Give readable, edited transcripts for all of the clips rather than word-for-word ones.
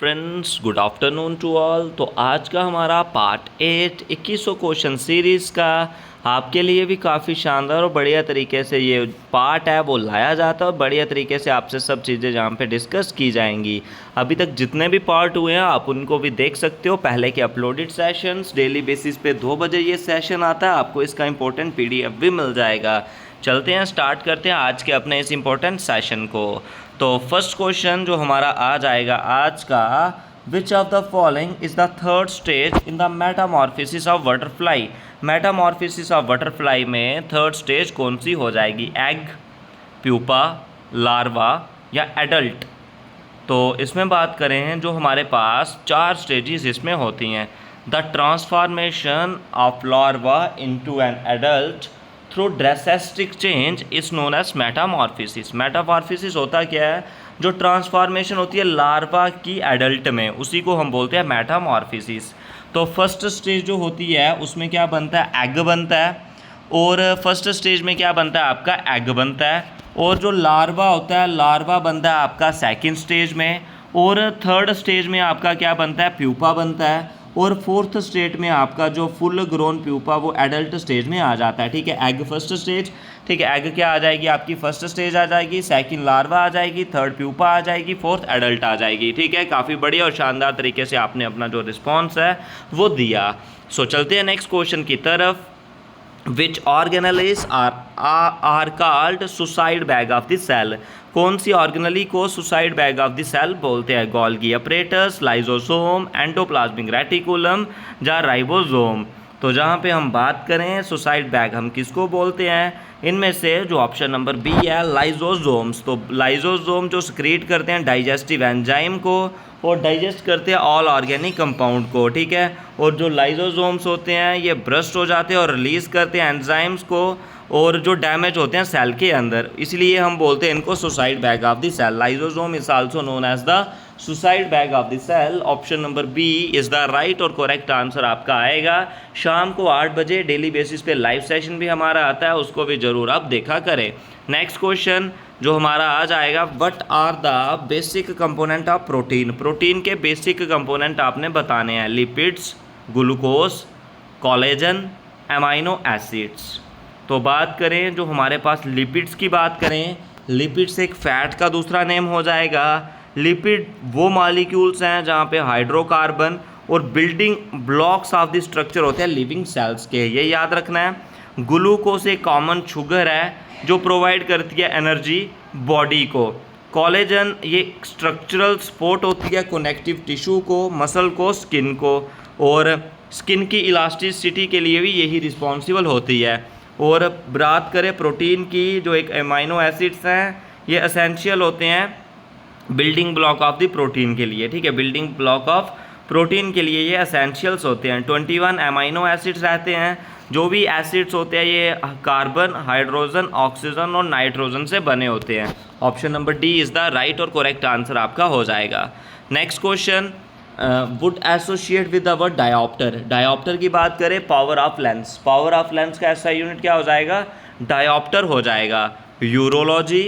Friends, good afternoon to all. तो आज का हमारा पार्ट 8 2100 क्वेश्चन सीरीज़ का आपके लिए भी काफ़ी शानदार और बढ़िया तरीके से ये पार्ट है वो लाया जाता है और बढ़िया तरीके से आपसे सब चीज़ें जहाँ पे डिस्कस की जाएंगी। अभी तक जितने भी पार्ट हुए हैं आप उनको भी देख सकते हो। पहले के अपलोडेड सेशंस डेली बेसिस पे 2 बजे ये सेशन आता है, आपको इसका इंपॉर्टेंट PDF भी मिल जाएगा। चलते हैं, स्टार्ट करते हैं आज के अपने इस इम्पोर्टेंट सेशन को। तो फर्स्ट क्वेश्चन जो हमारा आ जाएगा आज का, विच of the following is the third stage in the Metamorphosis of butterfly. Metamorphosis of butterfly में थर्ड स्टेज कौन सी हो जाएगी? एग, प्यूपा, लार्वा या एडल्ट? तो इसमें बात करें जो हमारे पास 4 स्टेजेस इसमें होती हैं। The transformation of larva into an adult through drastic change is known as metamorphosis. Metamorphosis होता क्या है? जो ट्रांसफॉर्मेशन होती है लार्वा की एडल्ट में, उसी को हम बोलते हैं मेटामॉर्फोसिस। तो फर्स्ट स्टेज जो होती है उसमें क्या बनता है? एग बनता है। और फर्स्ट स्टेज में क्या बनता है? आपका एग बनता है। और जो लार्वा होता है, लार्वा बनता है आपका सेकंड स्टेज में। और थर्ड स्टेज में आपका क्या बनता है? प्यूपा बनता है। और फोर्थ स्टेज में आपका जो फुल ग्रोन प्यूपा वो एडल्ट स्टेज में आ जाता है। ठीक है, एग फर्स्ट स्टेज। ठीक है, एग क्या आ जाएगी आपकी? फर्स्ट स्टेज आ जाएगी, सेकंड लार्वा आ जाएगी, थर्ड प्यूपा आ जाएगी, फोर्थ एडल्ट आ जाएगी। ठीक है, काफ़ी बढ़िया और शानदार तरीके से आपने अपना जो रिस्पॉन्स है वो दिया। सो चलते हैं नेक्स्ट क्वेश्चन की तरफ। Which organelles are called suicide bag of the cell. कौन सी ऑर्गेनली को suicide bag of the cell बोलते हैं? Golgi apparatus, lysosome, endoplasmic reticulum या राइबोसोम? तो जहाँ पे हम बात करें सुसाइड बैग हम किसको बोलते हैं? इनमें से जो ऑप्शन नंबर बी है लाइजोसोम्स। तो लाइजोसोम जो सक्रीट करते हैं डाइजेस्टिव एंजाइम को और डाइजेस्ट करते हैं ऑल ऑर्गेनिक कंपाउंड को। ठीक है, और जो लाइजोसोम्स होते हैं ये ब्रस्ट हो जाते हैं और रिलीज़ करते हैं एंजाइम्स को और जो डैमेज होते हैं सेल के अंदर, इसलिए हम बोलते हैं इनको suicide bag of the cell. Lysosome is also known as the suicide bag of the cell. Option number B is the right और करेक्ट आंसर आपका आएगा। शाम को 8 बजे डेली बेसिस पे लाइव सेशन भी हमारा आता है, उसको भी ज़रूर आप देखा करें। नेक्स्ट क्वेश्चन जो हमारा आ जाएगा, what are the basic component of protein. Protein के बेसिक कंपोनेंट आपने बताने हैं। Lipids, glucose, collagen, amino acids. तो बात करें जो हमारे पास लिपिड्स की बात करें, लिपिड्स एक फैट का दूसरा नेम हो जाएगा। लिपिड वो मॉलिक्यूल्स हैं जहाँ पे हाइड्रोकार्बन और building blocks of the structure होते हैं लिविंग सेल्स के, ये याद रखना है। ग्लूकोज एक कॉमन शुगर है जो प्रोवाइड करती है एनर्जी बॉडी को। कोलेजन ये स्ट्रक्चरल सपोर्ट होती है कनेक्टिव टिश्यू को, मसल को, स्किन को, और स्किन की इलास्टिसिटी के लिए भी यही रिस्पॉन्सिबल होती है। और बात करें प्रोटीन की, जो एक एमाइनो एसिड्स हैं ये एसेंशियल होते हैं building block of the protein के लिए। ठीक है, बिल्डिंग ब्लॉक ऑफ प्रोटीन के लिए ये एसेंशियल्स होते हैं। 21 एमाइनो एसिड्स रहते हैं। जो भी एसिड्स होते हैं ये कार्बन, हाइड्रोजन, ऑक्सीजन और नाइट्रोजन से बने होते हैं। Option number D is the right और करेक्ट आंसर आपका हो जाएगा। Next question, would associate with the word dioptre. Dioptre की बात करें, power of lens. Power of lens का ऐसा यूनिट क्या हो जाएगा? डायोप्टर हो जाएगा। यूरोलॉजी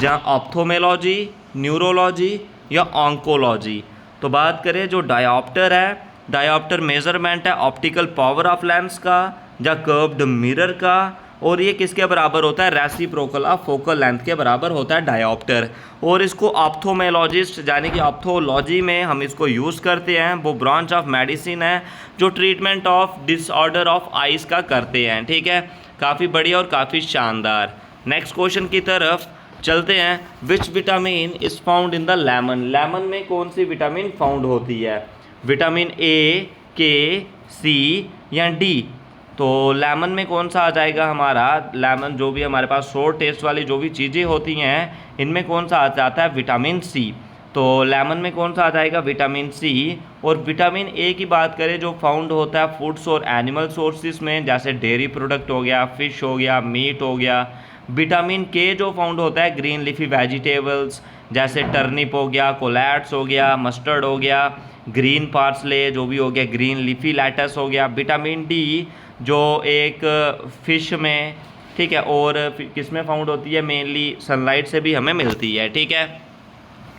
या ऑप्थोमेलॉजी, न्यूरोलॉजी या ऑन्कोलॉजी? तो बात करें जो डायोप्टर है, डायोप्टर मेजरमेंट है ऑप्टिकल पावर ऑफ लेंस का या कर्व्ड मिरर का, और ये किसके बराबर होता है? रेसिप्रोकल ऑफ फोकल लेंथ के बराबर होता है डायोप्टर। और इसको ऑप्थोमेलॉजिस्ट यानी कि ऑप्थोलॉजी में हम इसको यूज़ करते हैं। वो ब्रांच ऑफ मेडिसिन है जो treatment of disorder of eyes का करते हैं। ठीक है, काफ़ी बढ़िया और काफ़ी शानदार। नेक्स्ट क्वेश्चन की तरफ चलते हैं। Which vitamin is found in the lemon. Lemon में कौन सी विटामिन फाउंड होती है? विटामिन ए, के, सी या डी? तो लेमन में कौन सा आ जाएगा हमारा? लेमन जो भी हमारे पास सोर टेस्ट वाली जो भी चीज़ें होती हैं इनमें कौन सा आ जाता है? Vitamin C. तो लेमन में कौन सा आ जाएगा? Vitamin C. और विटामिन ए की बात करें जो फाउंड होता है फूड्स और एनिमल सोर्सेज में, जैसे डेयरी प्रोडक्ट हो गया, फिश हो गया, मीट हो गया। विटामिन के जो फाउंड होता है ग्रीन लीफी वेजिटेबल्स, जैसे टर्निप हो गया, कोलैट्स हो गया, मस्टर्ड हो गया, ग्रीन पार्सले जो भी हो गया, ग्रीन लीफी लेटस हो गया। विटामिन डी जो एक फिश में, ठीक है, और किस में फाउंड होती है? मेनली सनलाइट से भी हमें मिलती है। ठीक है,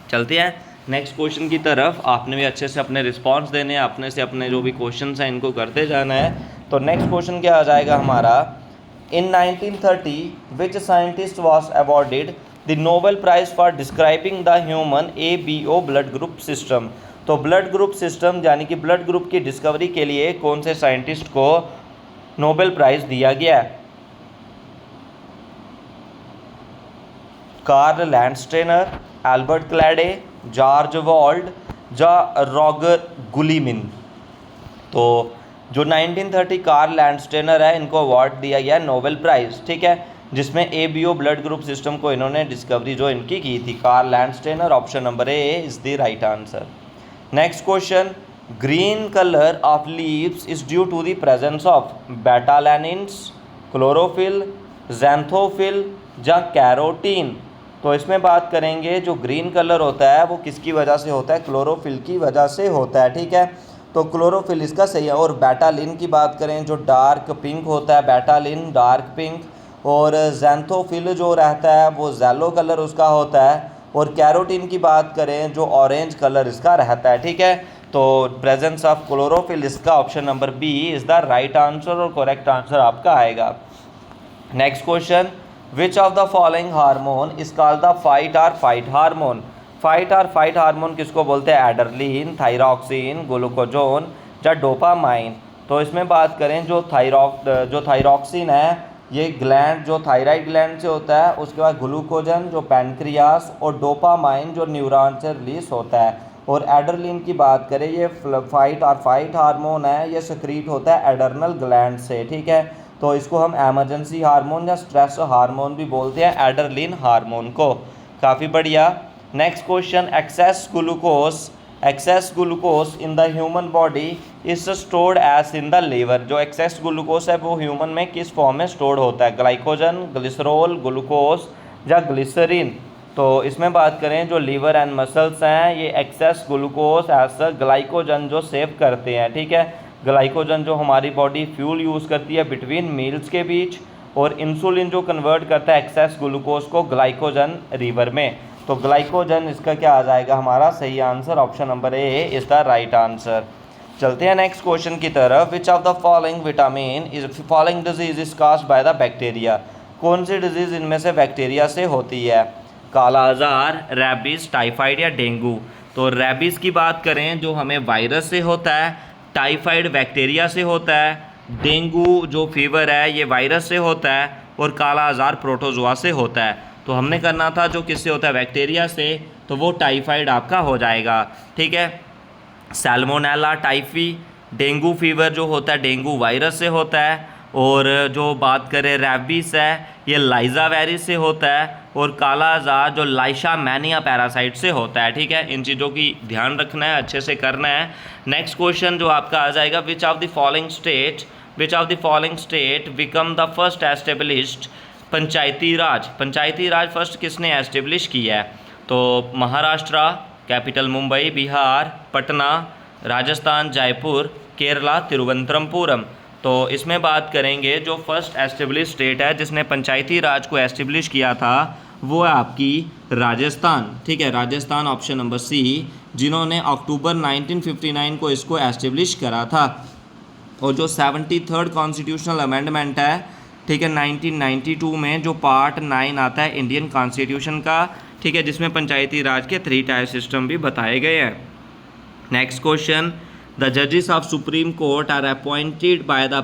चलते हैं नेक्स्ट क्वेश्चन की तरफ आपने भी अच्छे से अपने रिस्पॉन्स देने हैं, अपने से अपने जो भी क्वेश्चन हैं इनको करते जाना है। तो नेक्स्ट क्वेश्चन क्या आ जाएगा हमारा, in 1930 which scientist was awarded the Nobel prize for describing the human ABO blood group system. तो ब्लड ग्रुप सिस्टम यानी कि ब्लड ग्रुप की डिस्कवरी के लिए कौन से साइंटिस्ट को नोबेल प्राइज दिया गया है? Karl Landsteiner, Albert Claude, George Wald या रॉगर गुलीमिन। तो जो 1930 कार्ल लैंडस्टेनर है इनको अवार्ड दिया गया नोबेल प्राइज़, ठीक है, जिसमें ABO ब्लड ग्रुप सिस्टम को इन्होंने डिस्कवरी जो इनकी की थी, Karl Landsteiner. Option number A is the right answer. Next question, green colour of leaves is due to the presence of betalains, chlorophyll, xanthophyll या कैरोटीन। तो इसमें बात करेंगे जो ग्रीन कलर होता है वो किसकी वजह से होता है? क्लोरोफिल की वजह से होता है, ठीक है। तो क्लोरोफिल इसका सही है। और बेटालिन की बात करें जो डार्क पिंक होता है, बेटालिन डार्क पिंक, और ज़ैंथोफिल जो रहता है वो येलो कलर उसका होता है, और कैरोटीन की बात करें जो ऑरेंज कलर इसका रहता है, ठीक है। तो प्रेजेंस ऑफ क्लोरोफिल इसका option number B is the right answer और करेक्ट आंसर आपका आएगा। Next question, which of the following hormone is called the fight or flight hormone? Fight or flight hormone किसको बोलते हैं? एड्रेनलिन, थायरॉक्सिन, ग्लूकोजोन या dopamine. तो इसमें बात करें जो थायरॉक्सिन है ये ग्लैंड जो थायराइड ग्लैंड से होता है, उसके बाद ग्लूकोजन जो पैनक्रियास, और डोपामाइन जो न्यूरॉन से रिलीज होता है। और एड्रेनलिन की बात करें ये फाइट और फाइट हार्मोन है, ये सक्रीट होता है एडर्नल ग्लैंड से, ठीक है। तो इसको हम एमरजेंसी हार्मोन या स्ट्रेस हार्मोन भी बोलते हैं, एड्रेनलिन हार्मोन को। काफ़ी बढ़िया। Next question, excess glucose in the human body is stored as in the liver. जो एक्सेस ग्लूकोज है वो ह्यूमन में किस फॉर्म में स्टोर्ड होता है? ग्लाइकोजन, ग्लिसरॉल, ग्लूकोज या ग्लिसरीन। तो इसमें बात करें जो लीवर एंड मसल्स हैं ये एक्सेस ग्लूकोज एज ग्लाइकोजन जो सेव करते हैं, ठीक है। ग्लाइकोजन जो हमारी बॉडी फ्यूल यूज़ करती है बिटवीन मील्स के बीच, और इंसुलिन जो कन्वर्ट करता है एक्सेस ग्लूकोज को ग्लाइकोजन लीवर में। तो ग्लाइकोजन इसका क्या आ जाएगा हमारा सही answer? Option number A is the right answer. चलते हैं नेक्स्ट क्वेश्चन की तरफ। विच of the following disease is caused by the bacteria? कौन सी डिजीज़ इनमें से बैक्टीरिया से होती है? काला आजार, रैबीज, टाइफाइड या डेंगू। तो रैबीज़ की बात करें जो हमें वायरस से होता है, टाइफाइड बैक्टीरिया से होता है, डेंगू जो फीवर है ये वायरस से होता है, और काला आजार प्रोटोजोआ से होता है। तो हमने करना था जो किससे होता है? बैक्टीरिया से, तो वो टाइफाइड आपका हो जाएगा, ठीक है। सैल्मोनेला टाइफी, डेंगू फीवर जो होता है डेंगू वायरस से होता है, और जो बात करें रैबीज है ये लाइजा वेरिस से होता है, और काला आजार जो लाइशामैनिया पैरासाइट से होता है, ठीक है। इन चीज़ों की ध्यान रखना है, अच्छे से करना है। नेक्स्ट क्वेश्चन जो आपका आ जाएगा, विच of the following state become the first established Panchayati Raj? Panchayati Raj first किसने एस्टेब्लिश किया है? तो महाराष्ट्र, कैपिटल मुंबई, बिहार पटना, राजस्थान जयपुर, केरला तिरुवनंतपुरम। तो इसमें बात करेंगे जो फर्स्ट एस्टेब्लिश स्टेट है जिसने पंचायती राज को एस्टेब्लिश किया था वो है आपकी राजस्थान, ठीक है। राजस्थान ऑप्शन नंबर सी, जिन्होंने अक्टूबर 1959 को इसको एस्टेब्लिश करा था। और जो 73rd कॉन्स्टिट्यूशनल अमेंडमेंट है, ठीक है, 1992 में जो पार्ट 9 आता है इंडियन कॉन्स्टिट्यूशन का, ठीक है, जिसमें पंचायती राज के 3 टायर सिस्टम भी बताए गए हैं। नेक्स्ट क्वेश्चन, द जजेस of supreme court are appointed by the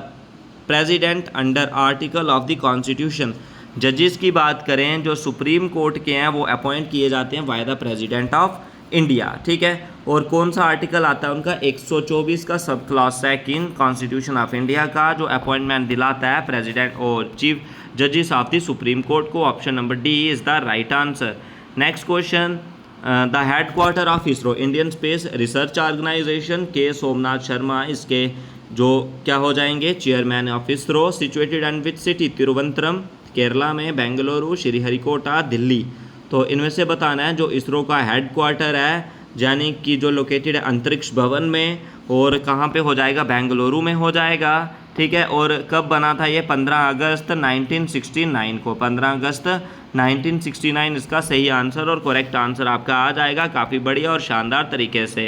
president under article of the constitution. जजेस की बात करें जो सुप्रीम कोर्ट के हैं वो अपॉइंट किए जाते हैं bye the president of India, ठीक है। और कौन सा आर्टिकल आता है उनका? 124 का sub clause second constitution of India का, जो अपॉइंटमेंट दिलाता है प्रेसिडेंट और चीफ जजेस ऑफ द सुप्रीम कोर्ट को। Option number D is the right answer. Next question, the headquarter of ISRO, Indian space research organisation, के सोमनाथ शर्मा इसके जो क्या हो जाएंगे? Chairman of ISRO. Situated and which city? Thiruvananthapuram Kerala में, बेंगलुरु, श्रीहरिकोटा दिल्ली। तो इनमें से बताना है जो इसरो का हेडक्वार्टर है यानी कि जो लोकेटेड है अंतरिक्ष भवन में, और कहाँ पे हो जाएगा? बेंगलुरु में हो जाएगा, ठीक है। और कब बना था ये? 15 अगस्त 1969 को, 15 अगस्त 1969 इसका सही आंसर और करेक्ट आंसर आपका आ जाएगा काफ़ी बढ़िया और शानदार तरीके से।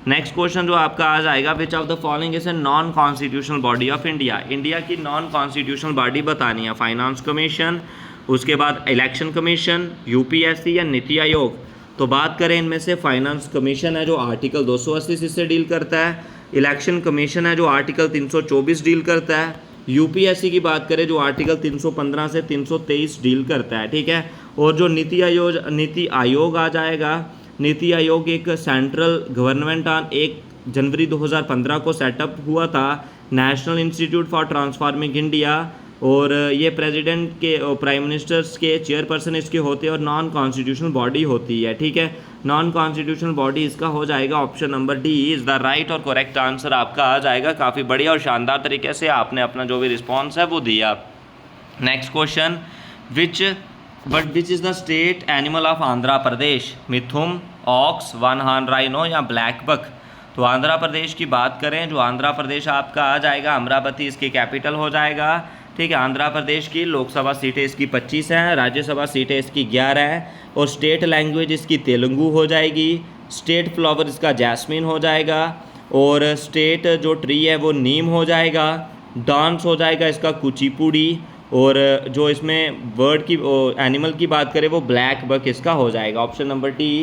नेक्स्ट क्वेश्चन जो आपका आ जाएगा, विच of the following is a non constitutional body of India. India की नॉन कॉन्स्टिट्यूशनल बॉडी बतानी है। फाइनेंस कमीशन, उसके बाद इलेक्शन कमीशन, यूपीएससी या नीति आयोग। तो बात करें इनमें से, फाइनेंस कमीशन है जो आर्टिकल 280 से डील करता है, इलेक्शन कमीशन है जो आर्टिकल 324 डील करता है, यूपीएससी की बात करें जो आर्टिकल 315 से 323 डील करता है, ठीक है। और जो नीति आयोग आ जाएगा, नीति आयोग एक सेंट्रल गवर्नमेंट ऑन 1 जनवरी 2015 को सेटअप हुआ था, national institute for transforming India, और ये प्रेसिडेंट के और प्राइम मिनिस्टर्स के चेयरपर्सन इसके होते हैं और नॉन कॉन्स्टिट्यूशनल बॉडी होती है, ठीक है। नॉन कॉन्स्टिट्यूशनल बॉडी इसका हो जाएगा option number D is the right और करेक्ट आंसर आपका आ जाएगा। काफ़ी बढ़िया और शानदार तरीके से आपने अपना जो भी रिस्पॉन्स है वो दिया। Next question, which is the state animal of Andhra Pradesh. Mithun, ox, one horn rhino या ब्लैक बक। तो आंध्र प्रदेश की बात करें, जो आंध्र प्रदेश आपका आ जाएगा, अमरावती इसकी कैपिटल हो जाएगा, ठीक है। आंध्र प्रदेश की लोकसभा सीटें इसकी 25 हैं, राज्यसभा सीटें इसकी 11 हैं, और स्टेट लैंग्वेज इसकी तेलुगु हो जाएगी, स्टेट फ्लावर इसका जैस्मिन हो जाएगा, और स्टेट जो ट्री है वो नीम हो जाएगा, डांस हो जाएगा इसका कुचिपुड़ी, और जो इसमें बर्ड की एनिमल की बात करें वो ब्लैक बक इसका हो जाएगा। Option number D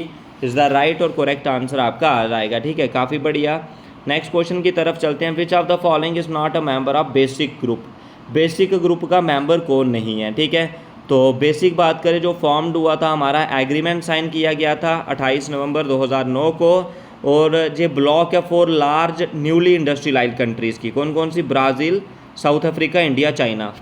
is the right और करेक्ट आंसर आपका आ जाएगा, ठीक है। काफ़ी बढ़िया। नेक्स्ट क्वेश्चन की तरफ चलते हैं। विच of the following is not a member of basic group. Basic group का मेंबर कौन नहीं है, ठीक है। तो बेसिक बात करें, जो फॉर्म्ड हुआ था हमारा, एग्रीमेंट साइन किया गया था 28 नवंबर 2009 को, और ये ब्लॉक है for large newly industrialised countries की। कौन कौन सी? Brazil, South Africa, India, China.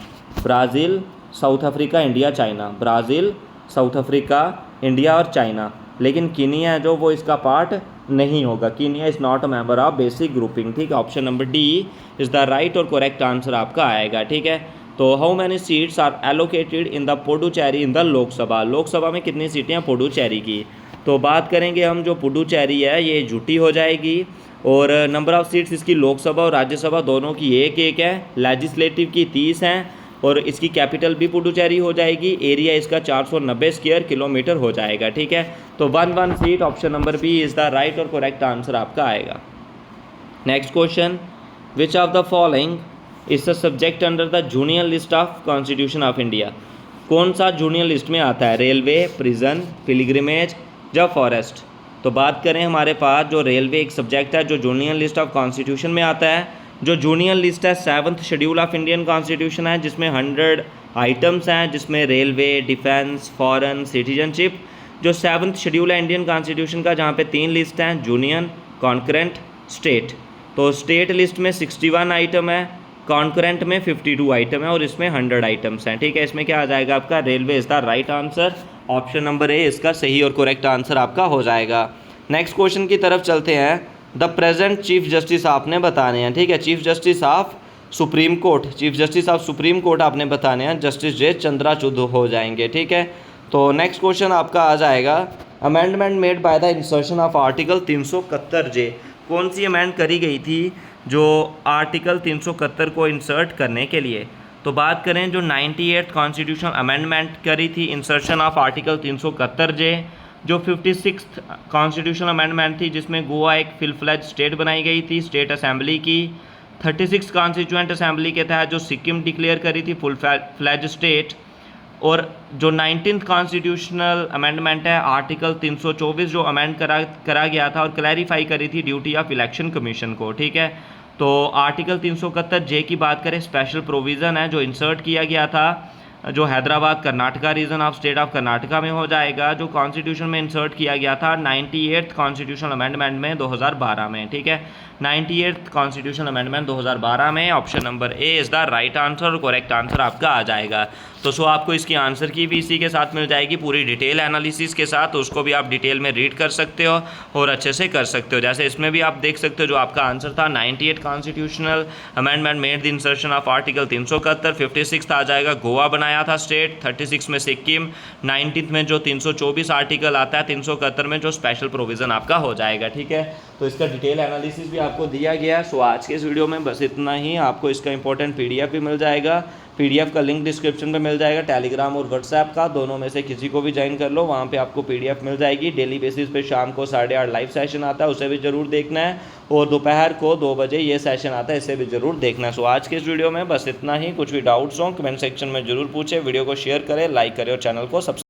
Brazil, South Africa, India, China. Brazil, South Africa, India और चाइना। लेकिन कीनिया है जो वो इसका पार्ट नहीं होगा। Kenya is not a member of BASIC grouping, ठीक है। Option number D is the right और करेक्ट आंसर आपका आएगा, ठीक है। तो how many seats are allocated in the Puducherry in the Lok Sabha. Lok Sabha में कितनी सीटें हैं पुडुचेरी की? तो बात करेंगे हम, जो पुडुचेरी है ये जुटी हो जाएगी, और नंबर ऑफ़ सीट्स इसकी लोकसभा और राज्यसभा दोनों की एक एक है। लेजिस्लेटिव की 30 हैं, और इसकी कैपिटल भी पुडुचेरी हो जाएगी। एरिया इसका 490 स्क्वायर किलोमीटर हो जाएगा, ठीक है। तो 1 seat, option number B is the right और करेक्ट आंसर आपका आएगा। Next question, which of the following is the subject under the junior list of constitution of India. कौन सा जूनियर लिस्ट में आता है? रेलवे, प्रिजन, पिलग्रिमेज या forest. तो बात करें हमारे पास, जो रेलवे एक सब्जेक्ट है जो जूनियर लिस्ट ऑफ कॉन्स्टिट्यूशन में आता है। जो जूनियर लिस्ट है 7th schedule of Indian constitution है, जिसमें 100 आइटम्स हैं, जिसमें रेलवे, डिफेंस, फॉरेन, सिटीजनशिप। जो 7th शेड्यूल है इंडियन कॉन्स्टिट्यूशन का, जहाँ पे 3 लिस्ट हैं, यूनियन, कॉन्करेंट, स्टेट। तो स्टेट लिस्ट में 61 आइटम है, कॉन्करेंट में 52 आइटम है, और इसमें 100 आइटम्स हैं, ठीक है। इसमें क्या आ जाएगा आपका? Railway is the right answer. Option number ए इसका सही और करेक्ट आंसर आपका हो जाएगा। नेक्स्ट क्वेश्चन की तरफ चलते हैं। द प्रेजेंट चीफ जस्टिस आपने बताने हैं, ठीक है। Chief justice of supreme court, chief justice of supreme court आपने बताने हैं, जस्टिस जे चंद्राचूड हो जाएंगे, ठीक है। तो नेक्स्ट क्वेश्चन आपका आ जाएगा, amendment made by the insertion of article 371 जे। कौन सी अमेंड करी गई थी जो आर्टिकल 371 को इंसर्ट करने के लिए? तो बात करें, जो 98th कॉन्स्टिट्यूशनल अमेंडमेंट करी थी इंसर्शन ऑफ आर्टिकल 371 जे। जो 56th कॉन्स्टिट्यूशनल अमेंडमेंट थी, जिसमें गोवा एक फुल फ्लेज स्टेट बनाई गई थी स्टेट असेंबली की। 36 कॉन्स्टिट्यूएंट असेंबली के तहत जो सिक्किम डिक्लेयर करी थी फुल फ्लेज स्टेट। और जो 19th कॉन्स्टिट्यूशनल अमेंडमेंट है आर्टिकल 324, जो अमेंड करा गया था और क्लैरिफाई करी थी ड्यूटी ऑफ इलेक्शन कमीशन को, ठीक है। तो आर्टिकल 371 जे की बात करें, स्पेशल प्रोविज़न है जो इंसर्ट किया गया था, जो Hyderabad Karnataka region of state of Karnataka में हो जाएगा, जो कॉन्स्टिट्यूशन में इंसर्ट किया गया था 98th कॉन्स्टिट्यूशनल अमेंडमेंट में 2012 में, ठीक है। 98th कॉन्स्टिट्यूशनल अमेंडमेंट 2012 में। Option number A is the right answer और करेक्ट आंसर आपका आ जाएगा। तो आपको इसकी आंसर की भी इसी के साथ मिल जाएगी, पूरी डिटेल एनालिसिस के साथ। तो उसको भी आप डिटेल में रीड कर सकते हो और अच्छे से कर सकते हो। जैसे इसमें भी आप देख सकते हो, जो आपका आंसर था 98th constitutional amendment made the insertion of article 371, 56th आ जाएगा गोवा बनाया आया था स्टेट, 36 में सिक्किम, 19 में जो 324 आर्टिकल आता है, 371 में जो स्पेशल प्रोविज़न आपका हो जाएगा। ठीक है, तो इसका डिटेल एनालिसिस भी आपको दिया गया। सो आज के इस वीडियो में बस इतना ही। आपको इसका इंपॉर्टेंट PDF भी मिल जाएगा। PDF का लिंक डिस्क्रिप्शन में मिल जाएगा, टेलीग्राम और व्हाट्सएप का, दोनों में से किसी को भी ज्वाइन कर लो, वहाँ पे आपको PDF मिल जाएगी। डेली बेसिस पे शाम को 8:30 लाइव सेशन आता है, उसे भी ज़रूर देखना है, और दोपहर को 2 बजे ये सेशन आता है, इसे भी ज़रूर देखना है। सो आज के इस वीडियो में बस इतना ही। कुछ भी डाउट्स हो कमेंट सेक्शन में ज़रूर पूछे, वीडियो को शेयर करें, लाइक करें और चैनल को सब्सक्राइब